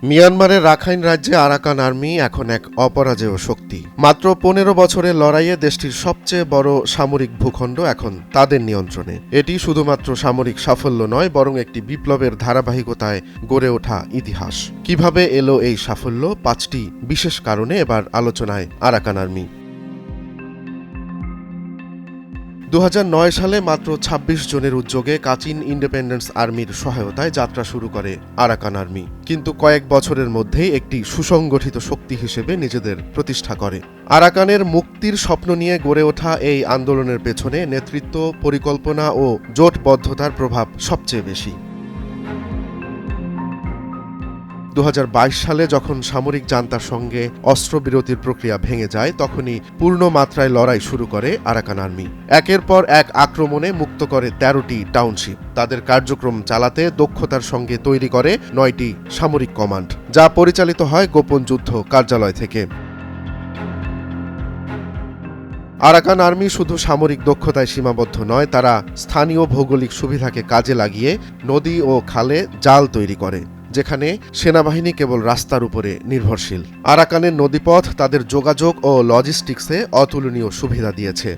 মিয়ানমারের রাখাইন রাজ্যে Arakan army এখন এক অপরাজেয় শক্তি। মাত্র ১৫ বছরের লড়াইয়ে দেশটির সবচেয়ে বড় সামরিক ভূখণ্ড এখন তাদের নিয়ন্ত্রণে। এটি শুধুমাত্র সামরিক সাফল্য নয়, বরং একটি বিপ্লবের ধারাবাহিকতায় গড়ে ওঠা ইতিহাস। কিভাবে এলো এই সাফল্য? ৫টি বিশেষ কারণে এবার আলোচনায় আরাকান আর্মি। ২০০৯ সালে মাত্র ২৬ জনের উদ্যোগে কাচিন ইন্ডিপেন্ডেন্স আর্মির সহায়তায় যাত্রা শুরু করে আরাকান আর্মি, কিন্তু কয়েক বছরের মধ্যেই একটি সুসংগঠিত শক্তি হিসেবে নিজেদের প্রতিষ্ঠা করে। আরাকানের মুক্তির স্বপ্ন নিয়ে গড়ে ওঠা এই আন্দোলনের পেছনে নেতৃত্ব, পরিকল্পনা ও জোটবদ্ধতার প্রভাব সবচেয়ে বেশি। ২০২২ সালে যখন সামরিক জান্তার সঙ্গে অস্ত্রবিরতির প্রক্রিয়া ভেঙে যায়, তখনই পূর্ণ মাত্রায় লড়াই শুরু করে আরাকান আর্মি। একের পর এক আক্রমণে মুক্ত করে ১৩টি টাউনশিপ। তাদের কার্যক্রম চালাতে দক্ষতার সঙ্গে তৈরি করে ৯টি সামরিক কমান্ড, যা পরিচালিত হয় গোপন যুদ্ধ কার্যালয় থেকে। আরাকান আর্মি শুধু সামরিক দক্ষতায় সীমাবদ্ধ নয়, তারা স্থানীয় ভৌগোলিক সুবিধাকে কাজে লাগিয়ে নদী ও খালে জাল তৈরি করে, যেখানে সেনাবাহিনী কেবল রাস্তার উপরে নির্ভরশীল। আরাকানের নদীপথ তাদের যোগাযোগ ও লজিস্টিক্সে অতুলনীয় সুবিধা দিয়েছে।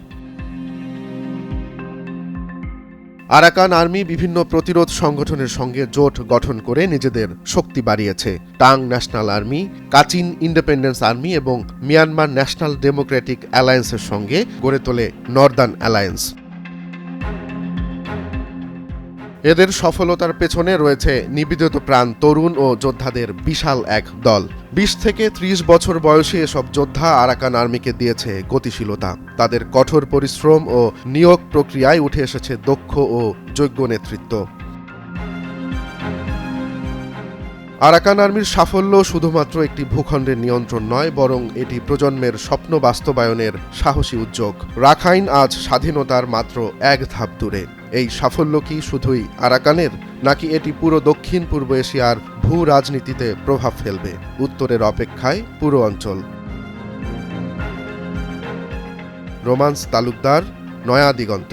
আরাকান আর্মি বিভিন্ন প্রতিরোধ সংগঠনের সঙ্গে জোট গঠন করে নিজেদের শক্তি বাড়িয়েছে। Tongue national army, Kachin independence army এবং মিয়ানমার ন্যাশনাল ডেমোক্রেটিক অ্যালায়েন্সের সঙ্গে গড়ে তোলে নর্দার্ন অ্যালায়েন্স। এদের সফলতার পেছনে রয়েছে নিবেদিত প্রাণ তরুণ ও যোদ্ধাদের বিশাল এক দল। ২০ থেকে ৩০ বছর বয়সী এসব যোদ্ধা আরাকান আর্মিকে দিয়েছে গতিশীলতা। তাদের কঠোর পরিশ্রম ও নিয়োগ প্রক্রিয়ায় উঠে এসেছে দক্ষ ও যোগ্য নেতৃত্ব। আরাকান আর্মির সাফল্য শুধুমাত্র একটি ভূখণ্ডের নিয়ন্ত্রণ নয়, বরং এটি প্রজন্মের স্বপ্ন বাস্তবায়নের সাহসী উদ্যোগ। রাখাইন আজ স্বাধীনতার মাত্র এক ধাপ দূরে। এই সাফল্য কি শুধুই আরাকানের, নাকি এটি পুরো দক্ষিণ পূর্ব এশিয়ার ভূ রাজনীতিতে প্রভাব ফেলবে? উত্তরের অপেক্ষায় পুরো অঞ্চল। রোমান্স তালুকদার, নয়া দিগন্ত।